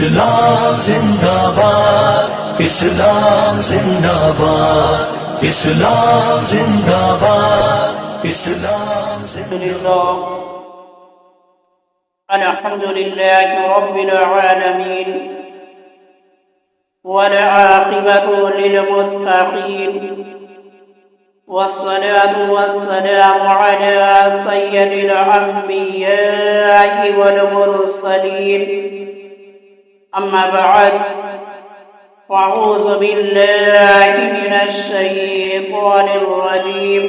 اسلام زندہ باد، اسلام زندہ باد، اسلام زندہ باد، اسلام زندہ الحمد لله رب العالمين والعاقبة للمتقين والصلاة والسلام على سيد الأنبياء والمرسلين أما بعد وأعوذ بالله من الشيطان الرجيم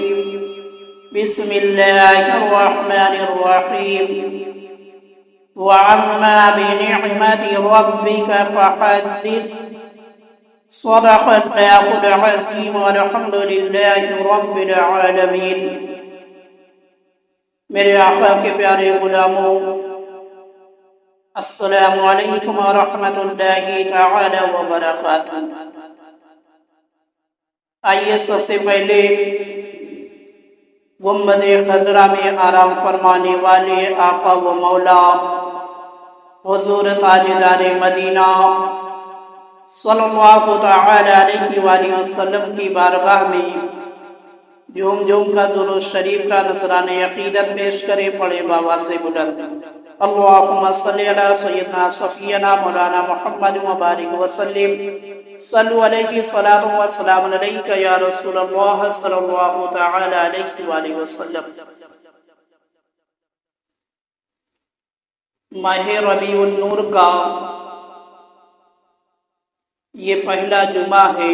بسم الله الرحمن الرحيم وعما بنعمة ربك فحدث صدق الله العظيم والحمد لله رب العالمين میرے آقا کے پیارے غلاموں، السلام علیکم ورحمۃ اللہ تعالی وبرکاتہ۔ آئیے سب سے پہلے گنبد خضرا میں آرام فرمانے والے آقا و مولا حضور تاجدار مدینہ صلی اللہ تعالی علیہ وآلہ وسلم کی بارگاہ میں جھوم جھوم کا درود شریف کا نذرانہ عقیدت پیش کرے، پڑھے باواز بلند اللہم صلی علی سیدنا صفینا مولانا محمد مبارک وسلم صلو علیہ صلاۃ و سلام علیک یا رسول اللہ صلی اللہ تعالی علیہ وآلہ وسلم۔ ماہ ربیع النور کا یہ پہلا جمعہ ہے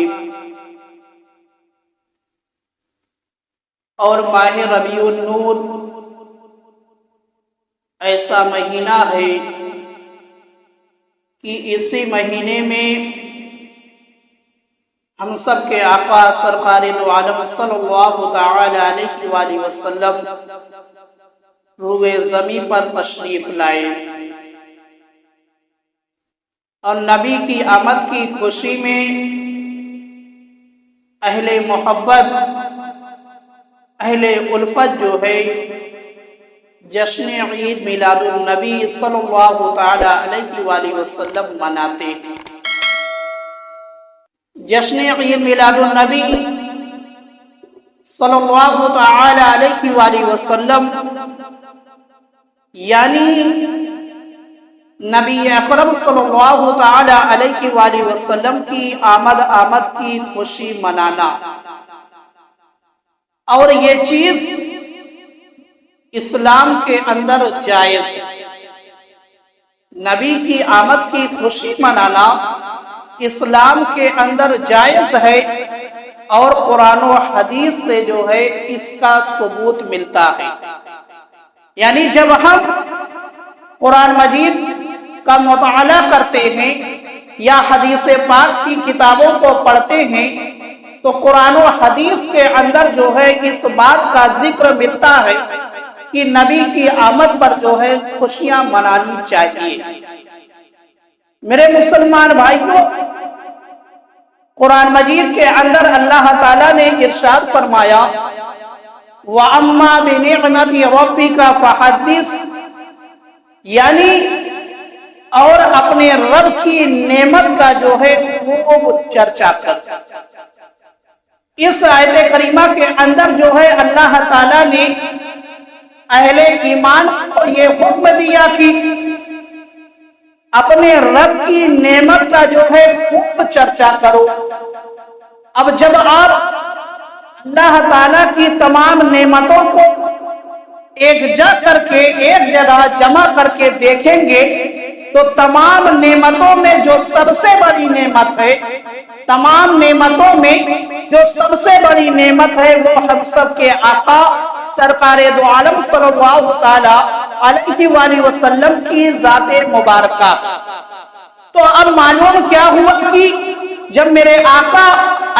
اور ماہ ربیع النور ایسا مہینہ ہے کہ اسی مہینے میں ہم سب کے آقا سرکار دو عالم صلی اللہ تعالی علیہ وآلہ وسلم روئے زمین پر تشریف لائے اور نبی کی آمد کی خوشی میں اہل محبت، اہل الفت جو ہے جشن عید میلاد النبی صلی اللہ تعالی علیہ وآلہ وسلم مناتے ہیں۔ جشن عید میلاد النبی صلی اللہ تعالی علیہ وآلہ وسلم یعنی نبی اکرم صلی اللہ تعالی علیہ وآلہ وسلم کی آمد کی خوشی منانا، اور یہ چیز اسلام کے اندر جائز ہے۔ نبی کی آمد کی خوشی منانا اسلام کے اندر جائز ہے، اور قرآن و حدیث سے جو ہے اس کا ثبوت ملتا ہے۔ یعنی جب ہم قرآن مجید کا مطالعہ کرتے ہیں یا حدیث پاک کی کتابوں کو پڑھتے ہیں تو قرآن و حدیث کے اندر جو ہے اس بات کا ذکر ملتا ہے کہ نبی کی آمد پر جو ہے خوشیاں منانی چاہیے۔ میرے مسلمان بھائیوں، قرآن مجید کے اندر اللہ تعالیٰ نے ارشاد فرمایا وَأَمَّا بِنِعْمَةِ رَبِّكَ فَحَدِّثْ، یعنی اور اپنے رب کی نعمت کا جو ہے خوب چرچا کر۔ اس آیت کریمہ کے اندر جو ہے اللہ تعالیٰ نے اہل ایمان کو یہ حکم دیا کہ اپنے رب کی نعمت کا جو ہے خوب چرچا کرو۔ اب جب آپ اللہ تعالیٰ کی تمام نعمتوں کو ایک جگہ جمع کر کے دیکھیں گے تو تمام نعمتوں میں جو سب سے بڑی نعمت ہے، تمام نعمتوں میں جو سب سے بڑی نعمت ہے وہ ہم سب کے آقا سرکار دو عالم صلی اللہ تعالی علیہ وآلہ وسلم کی ذات مبارکہ۔ تو اب معلوم کیا ہوا کہ جب میرے آقا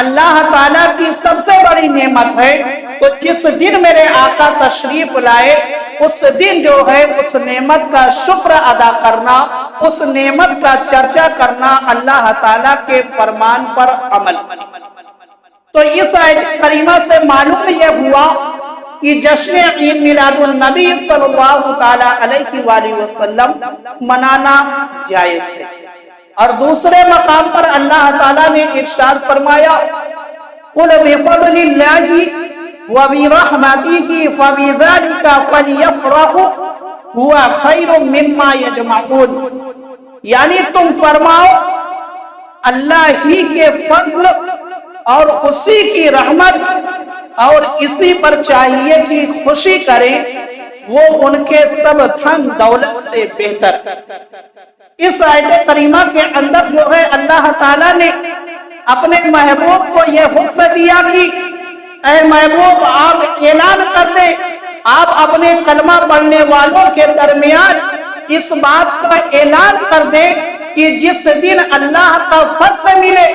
اللہ تعالیٰ کی سب سے بڑی نعمت ہے تو جس دن میرے آقا تشریف لائے اس دن جو ہے اس نعمت کا شکر ادا کرنا، اس نعمت کا چرچا کرنا، اللہ تعالیٰ کے فرمان پر عمل۔ تو اس آیت کریمہ سے معلوم یہ ہوا کہ جشن عید میلاد النبی صلی اللہ تعالی علیہ وآلہ وسلم منانا جائز ہے۔ اور دوسرے مقام پر اللہ تعالیٰ نے ارشاد فرمایا قُلْ بِفَضْلِ اللَّهِ وَبِرَحْمَتِهِ فَبِذَلِكَ فَلْيَفْرَحُوا هُوَ خَيْرٌ مِّمَّا يَجْمَعُونَ، یعنی تم فرماؤ اللہ ہی کے فضل اور اسی کی رحمت اور اسی پر چاہیے کہ خوشی کریں، وہ ان کے سب دھن دولت سے بہتر۔ اس آیت کریمہ کے اندر جو ہے اللہ تعالیٰ نے اپنے محبوب کو یہ حکم دیا کہ اے محبوب آپ اعلان کر دیں، آپ اپنے کلمہ پڑھنے والوں کے درمیان اس بات کا اعلان کر دیں کہ جس دن اللہ کا فضل ملے،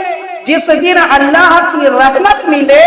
جس دن اللہ کی رحمت ملے،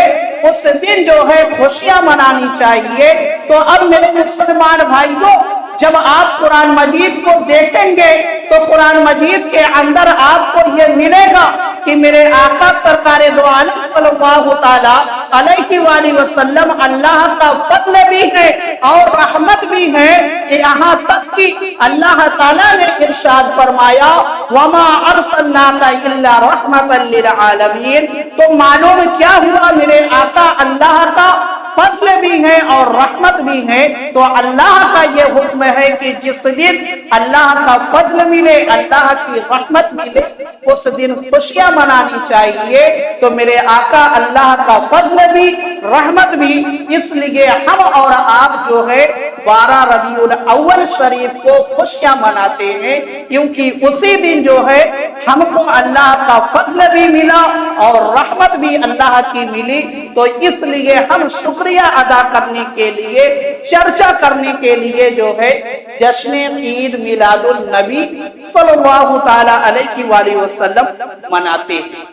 اس دن جو ہے خوشیاں منانی چاہیے۔ تو اب میرے مسلمان بھائیوں، جب آپ قرآن مجید کو دیکھیں گے تو قرآن مجید کے اندر آپ کو یہ ملے گا کہ میرے آقا سرکار دو عالم صلی اللہ تعالی علیہ وآلہ وسلم اللہ کا فضل بھی ہے اور رحمت بھی ہے۔ یہاں تک کہ اللہ تعالیٰ نے ارشاد فرمایا وَمَا أَرْسَلْنَاكَ إِلَّا رَحْمَةً لِلْعَالَمِينَ۔ تو معلوم کیا ہوا، میرے آقا اللہ کا فضل بھی ہے اور رحمت بھی ہے۔ تو اللہ کا یہ حکم ہے کہ جس دن اللہ کا فضل ملے، اللہ کی رحمت ملے، اس دن خوشیاں منانی چاہیے۔ تو میرے آقا اللہ کا فضل بھی رحمت بھی، اس لیے ہم اور آپ جو ہے 12 ربیع الاول شریف کو خوشیاں مناتے ہیں، کیونکہ اسی دن جو ہے ہم کو اللہ کا فضل بھی ملا اور رحمت بھی اللہ کی ملی۔ تو اس لیے ہم شکریہ ادا کرنے کے لیے، چرچا کرنے کے لیے جو ہے جشن عید میلاد النبی صلی اللہ تعالی علیہ وآلہ وسلم مناتے ہیں۔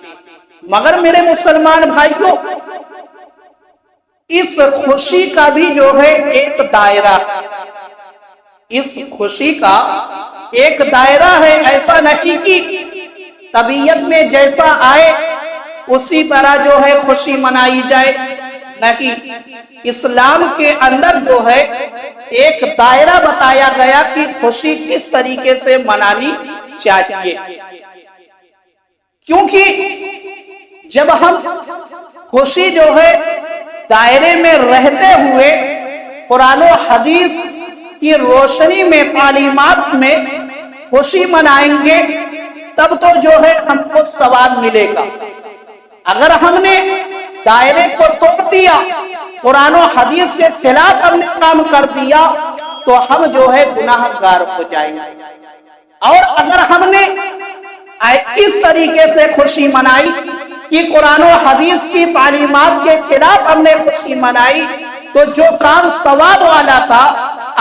مگر میرے مسلمان بھائیوں، اس خوشی کا بھی جو ہے ایک دائرہ، اس خوشی کا ایک دائرہ ہے۔ ایسا نہیں کہ طبیعت میں جیسا آئے اسی طرح جو ہے خوشی منائی جائے، نہیں۔ اسلام کے اندر جو ہے ایک دائرہ بتایا گیا کہ خوشی کس طریقے سے منانی چاہیے، کیونکہ جب ہم خوشی جو ہے دائرے میں رہتے ہوئے قرآن و حدیث کی روشنی میں، تعلیمات میں خوشی منائیں گے، تب تو جو ہے ہم کو ثواب ملے گا۔ اگر ہم نے دائرے کو توڑ دیا، قرآن و حدیث کے خلاف ہم نے کام کر دیا، تو ہم جو ہے گناہ گار ہو جائیں گے۔ اور اگر ہم نے اس طریقے سے خوشی منائی کہ قرآن و حدیث کی تعلیمات کے خلاف ہم نے خوشی منائی، تو جو کام ثواب والا تھا،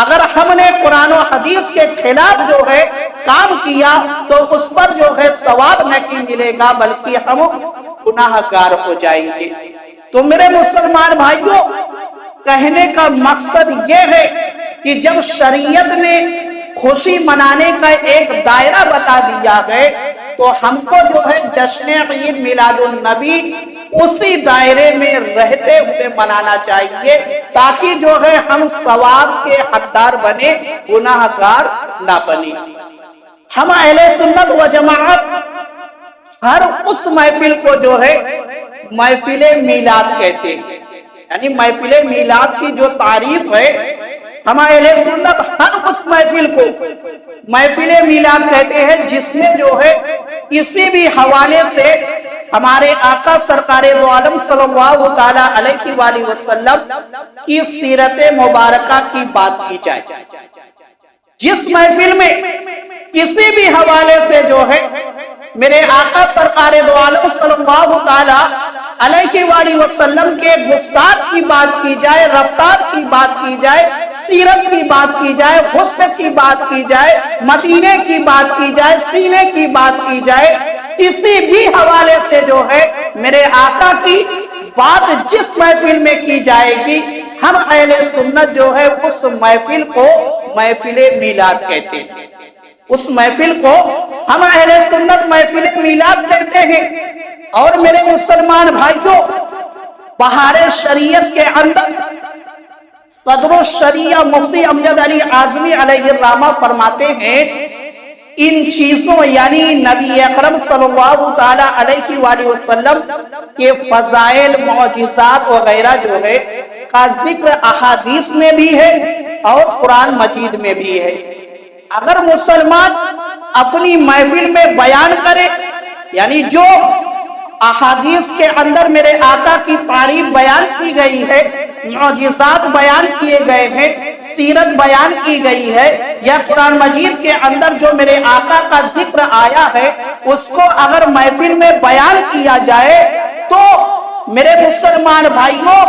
اگر ہم نے قرآن و حدیث کے خلاف جو ہے کام کیا تو اس پر جو ہے ثواب نہیں ملے گا، بلکہ ہم گناہ گار ہو جائیں گے۔ تو میرے مسلمان بھائیوں، کہنے کا مقصد یہ ہے کہ جب شریعت نے خوشی منانے کا ایک دائرہ بتا دیا ہے، تو ہم کو جو ہے جشن عید میلاد النبی اسی دائرے میں رہتے ہوئے منانا چاہیے، تاکہ جو ہے ہم ثواب کے حقدار بنے، گناہ گار نہ بنے۔ ہم اہل سنت و جماعت ہر اس محفل کو جو ہے محفل میلاد کہتے ہیں، یعنی محفل میلاد کی جو تعریف ہے، ہم اہل سنت ہر اس محفل کو محفل میلاد کہتے ہیں جس میں جو ہے کسی بھی حوالے سے ہمارے آقا سرکار دو عالم صلی اللہ تعالی علیہ وآلہ وسلم کی سیرت مبارکہ کی بات کی جائے۔ جس محفل میں کسی بھی حوالے سے جو ہے میرے آقا سرکار دو عالم صلی اللہ تعالی علیہ وآلہ وسلم کے گفتار کی بات کی جائے، رفتار کی بات کی جائے، سیرت کی بات کی جائے، حسن کی بات کی جائے، مدینے کی بات کی جائے، سینے کی بات کی جائے، کسی بھی حوالے سے جو ہے میرے آقا کی بات جس محفل میں کی جائے گی، ہم اہل سنت جو ہے اس محفل کو محفل میلاد کہتے ہیں۔ اس محفل کو ہم اہل سنت محفل میلاد کہتے ہیں۔ اور میرے مسلمان بھائیوں، بہار شریعت کے اندر صدر الشریعہ مفتی امجد علی اعظمی علیہ الرحمہ فرماتے ہیں ان چیزوں یعنی نبی اکرم صلی اللہ تعالی علیہ وآلہ وسلم کے فضائل، معجزات وغیرہ جو ہے کا ذکر احادیث میں بھی ہے اور قرآن مجید میں بھی ہے۔ اگر مسلمان اپنی محفل میں بیان کرے، یعنی جو احادیث کے اندر میرے آقا کی تعریف بیان کی گئی ہے، معجزات بیان کیے گئے ہیں، سیرت بیان کی گئی ہے، یا قرآن مجید کے اندر جو میرے آقا کا ذکر آیا ہے اس کو اگر محفل میں بیان کیا جائے تو میرے مسلمان بھائیوں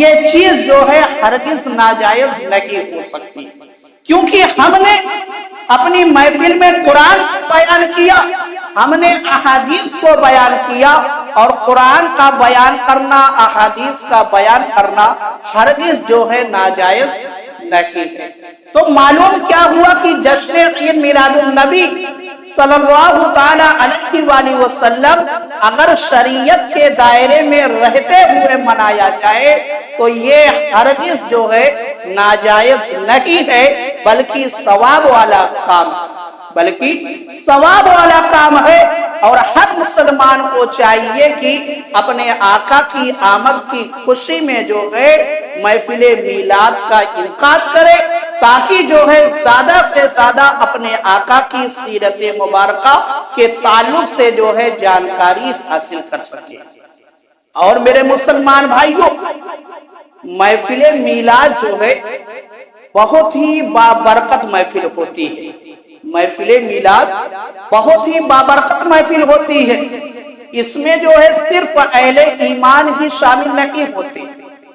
یہ چیز جو ہے ہرگز ناجائز نہیں ہو سکتی، کیونکہ ہم نے اپنی محفل میں قرآن بیان کیا، ہم نے احادیث کو بیان کیا، اور قرآن کا بیان کرنا، احادیث کا بیان کرنا ہرگز جو ہے ناجائز نہیں ہے۔ تو معلوم کیا ہوا کہ جشن عید میلاد النبی صلی اللہ تعالی علیہ وآلہ وسلم اگر شریعت کے دائرے میں رہتے ہوئے منایا جائے تو یہ ہرگز جو ہے ناجائز نہیں ہے، بلکہ ثواب والا کام ہے، اور ہر مسلمان کو چاہیے کہ اپنے آقا کی آمد کی خوشی میں جو ہے محفل میلاد کا انعقاد کرے، تاکہ جو ہے زیادہ سے زیادہ اپنے آقا کی سیرت مبارکہ کے تعلق سے جو ہے جانکاری حاصل کر سکے۔ اور میرے مسلمان بھائیوں، محفل میلاد جو ہے بہت ہی بابرکت محفل ہوتی ہے، محفل میلاد بہت ہی بابرکت محفل ہوتی ہے۔ اس میں جو ہے صرف اہل ایمان ہی شامل نہیں ہوتے،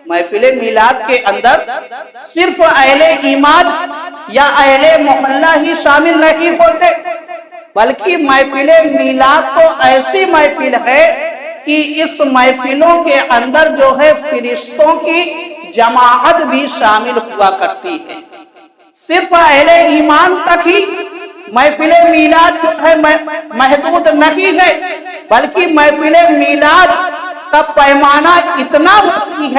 محفل میلاد کے اندر صرف اہل ایمان یا اہل محلہ ہی شامل نہیں ہوتے، بلکہ محفل میلاد تو ایسی محفل ہے کہ اس محفلوں کے اندر جو ہے فرشتوں کی جماعت بھی شامل ہوا کرتی ہے۔ صرف اہل ایمان تک ہی محفل میلاد جو ہے محدود نہیں ہے، بلکہ محفل میلاد کا پیمانہ اتنا وسیع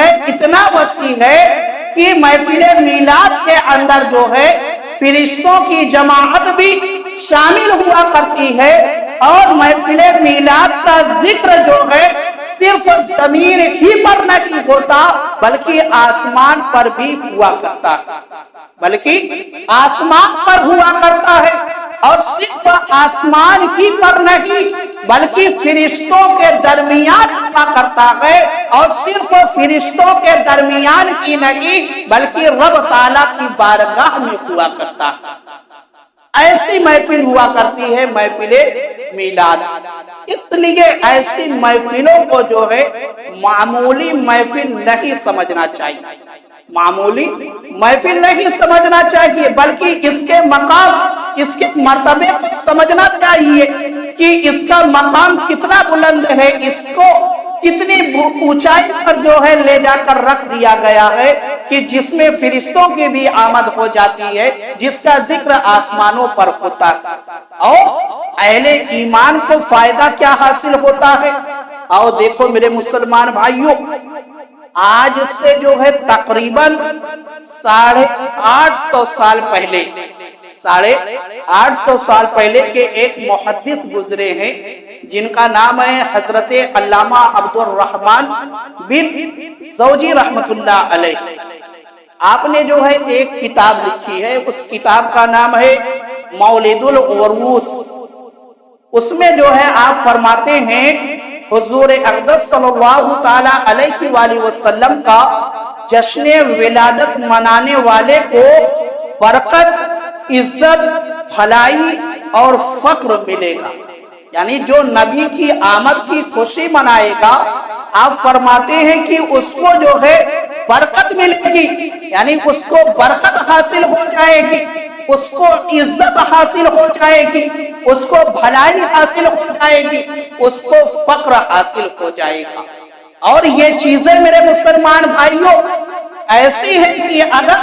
ہے کہ محفل میلاد کے اندر جو ہے فرشتوں کی جماعت بھی شامل ہوا کرتی ہے، اور محفل میلاد کا ذکر جو ہے صرف زمین ہی پر نہیں ہوتا بلکہ آسمان پر بھی ہوا کرتا ہے، اور صرف آسمان ہی پر نہیں بلکہ فرشتوں کے درمیان ہوا کرتا ہے، اور صرف فرشتوں کے درمیان ہی نہیں بلکہ رب تعالیٰ کی بارگاہ میں ہوا کرتا ہے۔ ایسی محفل ہوا کرتی ہے محفل میلاد۔ اس لیے ایسی محفلوں کو جو ہے معمولی محفل نہیں سمجھنا چاہیے، معمولی محفل نہیں سمجھنا چاہیے، بلکہ اس کے مقام، اس کے مرتبے کو سمجھنا چاہیے کہ اس کا مقام کتنا بلند ہے، اس کو کتنی اونچائی پر جو ہے لے جا کر رکھ دیا گیا ہے کہ جس میں فرشتوں کی بھی آمد ہو جاتی ہے، جس کا ذکر آسمانوں پر ہوتا ہے۔ اور اہل ایمان کو فائدہ کیا حاصل ہوتا ہے؟ آؤ دیکھو میرے مسلمان بھائیوں، آج سے جو ہے تقریباً 850 سال پہلے کے ایک محدث گزرے ہیں جن کا نام ہے حضرت علامہ عبد الرحمن بن زوجی رحمت اللہ علیہ۔ آپ نے جو ہے ایک کتاب لکھی ہے، اس کتاب کا نام ہے مولد العروس۔ اس میں جو ہے آپ فرماتے ہیں حضور اقدس صلی اللہ تعالی علیہ وآلہ وسلم کا جشن ولادت منانے والے کو برکت، عزت، بھلائی اور فخر ملے گا، یعنی جو نبی کی آمد کی خوشی منائے گا، آپ فرماتے ہیں کہ اس کو جو ہے برکت ملے گی، یعنی اس کو برکت حاصل ہو جائے گی، اس کو عزت حاصل ہو جائے گی، اس کو بھلائی حاصل ہو جائے گی، اس کو فخر حاصل ہو جائے گا۔ اور یہ چیزیں میرے مسلمان بھائیوں ایسی ہیں کہ اگر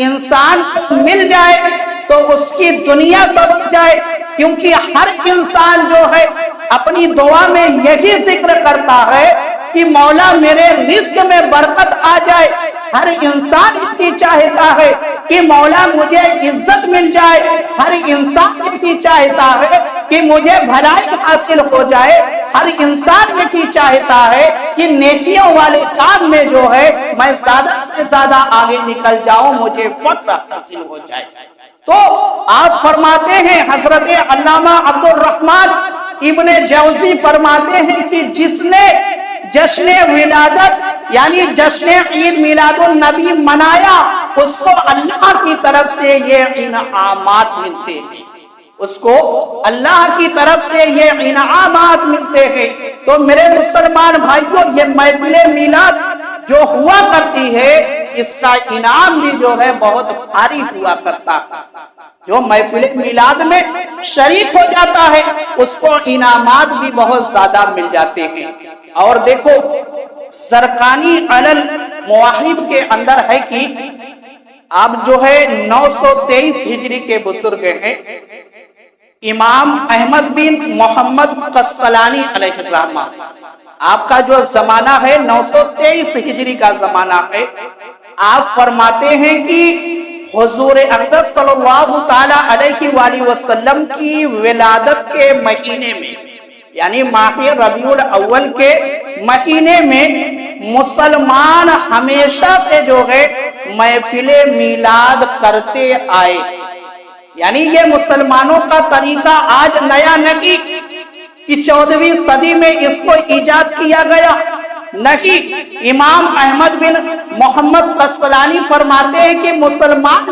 انسان کو مل جائے تو اس کی دنیا سبر جائے، کیونکہ ہر انسان جو ہے اپنی دعا میں یہی ذکر کرتا ہے کہ مولا میرے رزق میں برکت آ جائے، ہر انسان یہ چاہتا ہے کہ مولا مجھے عزت مل جائے، ہر انسان یہ چاہتا ہے کہ مجھے بھلائی حاصل ہو جائے، ہر انسان یہ چاہتا ہے کہ نیکیوں والے کام میں جو ہے میں زیادہ سے زیادہ آگے نکل جاؤں، مجھے فخر حاصل ہو جائے۔ تو آپ فرماتے ہیں، حضرت علامہ عبد الرحمن ابن جوزی فرماتے ہیں کہ جس نے جشن ولادت یعنی جشن عید میلاد النبی منایا، اس کو اللہ کی طرف سے یہ انعامات ملتے ہیں، اس کو اللہ کی طرف سے یہ انعامات ملتے ہیں۔ تو میرے مسلمان بھائیوں، یہ محفل میلاد جو ہوا کرتی ہے، اس کا انعام بھی جو ہے بہت بھاری ہوا کرتا ہے۔ جو محفل میلاد میں شریک ہو جاتا ہے اس کو انعامات بھی بہت زیادہ مل جاتے ہیں۔ اور دیکھو سرکانی علل مواہب کے اندر ہے کہ آپ جو ہے 923 ہجری کے بزرگ ہیں، امام احمد بن محمد قسطلانی علیہ الرحمہ، آپ کا جو زمانہ ہے 923 ہجری کا زمانہ ہے۔ آپ فرماتے ہیں کہ حضور اقدس صلی اللہ تعالی علیہ وآلہ وسلم کی ولادت کے مہینے میں یعنی ماہ ربیع الاول کے مہینے میں مسلمان ہمیشہ سے جو ہے محفل میلاد کرتے آئے، یعنی یہ مسلمانوں کا طریقہ آج نیا نہیں کہ 14ویں صدی میں اس کو ایجاد کیا گیا، نہیں۔ امام احمد بن محمد قسطلانی فرماتے ہیں کہ مسلمان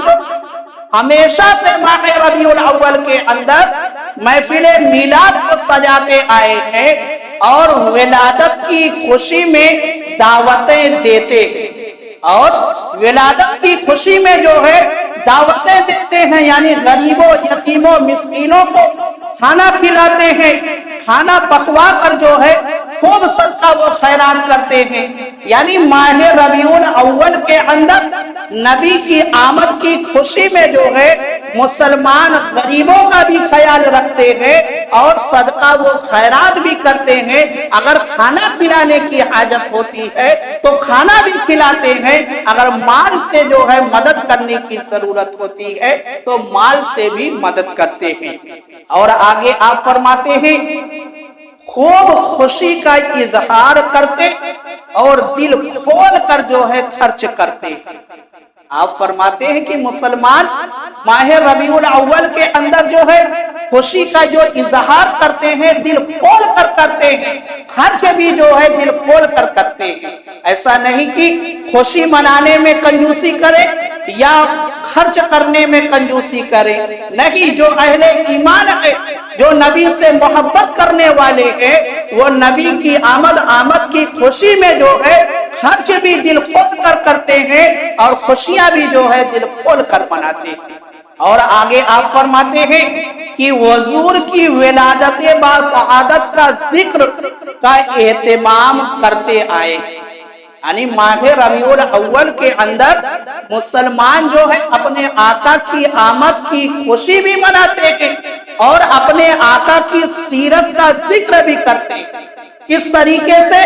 ہمیشہ سے ماہ ربیع الاول کے اندر محفل میلاد کو سجاتے آئے ہیں اور ولادت کی خوشی میں دعوتیں دیتے ہیں، اور ولادت کی خوشی میں جو ہے دعوتیں دیتے ہیں، یعنی غریبوں، یتیموں، مسکینوں کو کھانا کھلاتے ہیں، کھانا پکوا کر جو ہے خوب صدقہ و خیرات کرتے ہیں۔ یعنی ماہ ربیع الاول کے اندر نبی کی آمد کی خوشی میں جو ہے مسلمان غریبوں کا بھی خیال رکھتے ہیں اور صدقہ و خیرات بھی کرتے ہیں۔ اگر کھانا کھلانے کی حاجت ہوتی ہے تو کھانا بھی کھلاتے ہیں، اگر مال سے جو ہے مدد کرنے کی ضرورت ہوتی ہے تو مال سے بھی مدد کرتے ہیں۔ اور آگے آپ فرماتے ہیں خوب خوشی کا اظہار کرتے اور دل کھول کر جو ہے خرچ کرتے۔ آپ فرماتے ہیں کہ مسلمان ماہ ربیع الاول کے اندر جو ہے خوشی کا جو اظہار کرتے ہیں دل کھول کر کرتے ہیں، خرچ بھی جو ہے دل کھول کر کرتے ہیں۔ ایسا نہیں کہ خوشی منانے میں کنجوسی کرے یا خرچ کرنے میں کنجوسی کرے، نہیں۔ جو اہل ایمان ہے، جو نبی سے محبت کرنے والے ہیں، وہ نبی کی آمد کی خوشی میں جو ہے خرچ بھی دل کھول کر کرتے ہیں اور خوشیاں بھی جو ہے دل کھول کر مناتے ہیں۔ اور آگے آپ فرماتے ہیں کہ حضور کی ولادت باسعادت کا ذکر کا اہتمام کرتے آئے، یعنی ماہ ربیع الاول کے اندر مسلمان جو ہے اپنے آقا کی آمد کی خوشی بھی مناتے ہیں اور اپنے آقا کی سیرت کا ذکر بھی کرتے ہیں۔ اس طریقے سے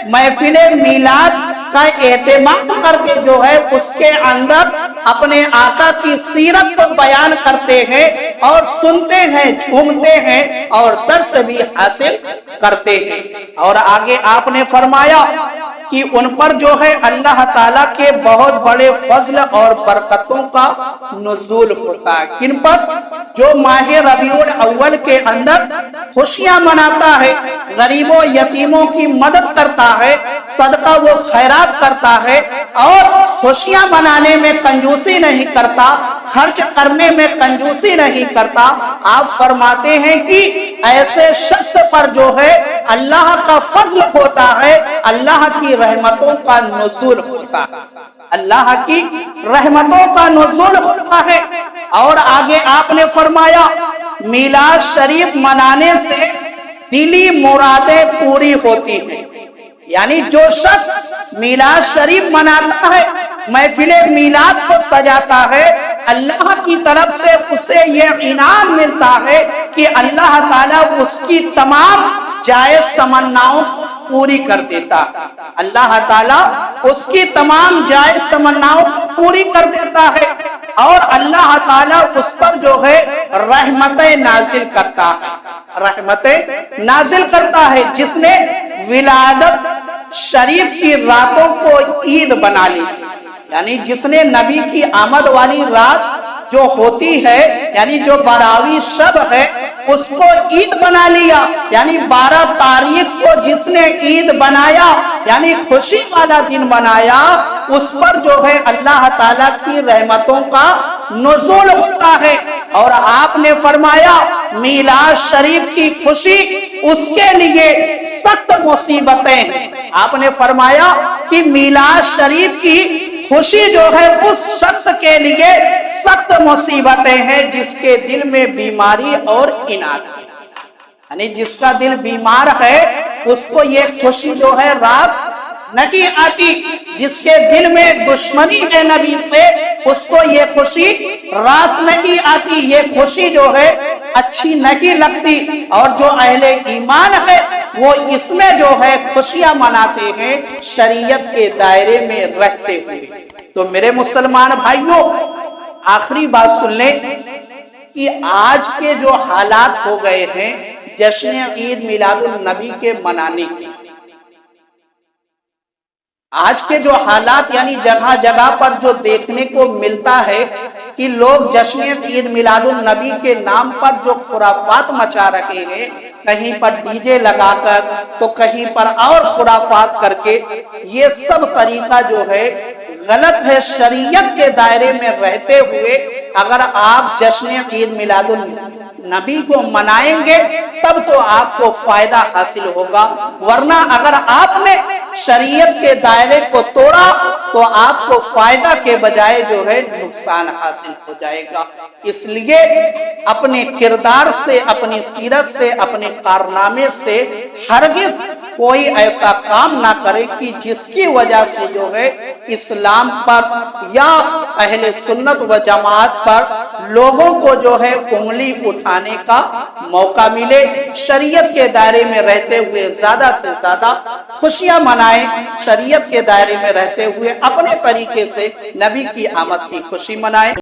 محفل میلاد کا اہتمام کر کے جو ہے اس کے اندر اپنے آقا کی سیرت کو بیان کرتے ہیں اور سنتے ہیں، جھومتے ہیں اور درس بھی حاصل کرتے ہیں۔ اور آگے آپ نے فرمایا کہ ان پر جو ہے اللہ تعالیٰ کے بہت بڑے فضل اور برکتوں کا نزول ہوتا ہے۔ کن پر؟ جو ماہ ربیع الاول کے اندر خوشیاں مناتا ہے، غریبوں یتیموں کی مدد کرتا ہے، صدقہ و خیرات کرتا ہے اور خوشیاں منانے میں کنجوسی نہیں کرتا، خرچ کرنے میں کنجوسی نہیں کرتا۔ آپ فرماتے ہیں کہ ایسے شخص پر جو ہے اللہ کا فضل ہوتا ہے، اللہ کی رحمتوں کا نزول ہوتا ہے، اللہ کی رحمتوں کا نزول ہوتا ہے۔ اور آگے آپ نے فرمایا میلاد شریف منانے سے دلی مرادیں پوری ہوتی ہیں، یعنی جو شخص میلاد شریف مناتا ہے، محفل میلاد کو سجاتا ہے، اللہ کی طرف سے اسے یہ انعام ملتا ہے کہ اللہ تعالیٰ اس کی تمام جائز تمناؤں کو پوری کر دیتا، اللہ تعالیٰ اس کی تمام جائز تمناؤں کو پوری کر دیتا ہے، اور اللہ تعالیٰ اس پر جو ہے رحمتیں نازل کرتا ہے، رحمتیں نازل کرتا ہے۔ جس نے ولادت شریف کی راتوں کو عید بنا لی، یعنی جس نے نبی کی آمد والی رات جو ہوتی ہے، یعنی جو 12ویں شب ہے، اس کو عید بنا لیا، یعنی 12 تاریخ کو جس نے عید بنایا، یعنی خوشی والا دن بنایا، اس پر جو ہے اللہ تعالیٰ کی رحمتوں کا نزول ہوتا ہے۔ اور آپ نے فرمایا میلاد شریف کی خوشی اس کے لیے سخت مصیبتیں ہیں۔ آپ نے فرمایا کہ میلاد شریف کی خوشی جو ہے اس شخص کے لیے سخت مصیبتیں ہیں جس کے دل میں بیماری اور اناد ہے، یعنی جس کا دل بیمار ہے اس کو یہ خوشی جو ہے رات نہیں آتی، جس کے دل میں دشمنی ہے نبی سے اس کو یہ خوشی رات نہیں آتی، یہ خوشی جو ہے اچھی نہیں لگتی۔ اور جو اہل ایمان ہے وہ اس میں جو ہے خوشیاں مناتے ہیں شریعت کے دائرے میں رہتے ہوئے۔ تو میرے مسلمان بھائیوں، آخری بات سن لیں کہ آج کے جو حالات ہو گئے ہیں جشن عید میلاد النبی کے منانے کی، آج کے جو حالات یعنی جگہ جگہ پر جو دیکھنے کو ملتا ہے کہ لوگ جشن عید میلاد النبی کے نام پر جو خرافات مچا رہے ہیں، کہیں پر ڈی جے لگا کر تو کہیں پر اور خرافات کر کے، یہ سب طریقہ جو ہے غلط ہے۔ شریعت کے دائرے میں رہتے ہوئے اگر آپ جشن عید میلاد النبی کو منائیں گے تب تو آپ کو فائدہ حاصل ہوگا، ورنہ اگر آپ نے شریعت کے دائرے کو توڑا تو آپ کو فائدہ کے بجائے جو ہے نقصان حاصل ہو جائے گا۔ اس لیے اپنے کردار سے، اپنی سیرت سے، اپنے کارنامے سے ہرگز کوئی ایسا کام نہ کرے کہ جس کی وجہ سے جو ہے اسلام پر یا اہل سنت و جماعت پر لوگوں کو جو ہے انگلی اٹھانے کا موقع ملے۔ شریعت کے دائرے میں رہتے ہوئے زیادہ سے زیادہ خوشیاں منائیں، شریعت کے دائرے میں رہتے ہوئے اپنے طریقے سے نبی کی آمد کی خوشی منائیں۔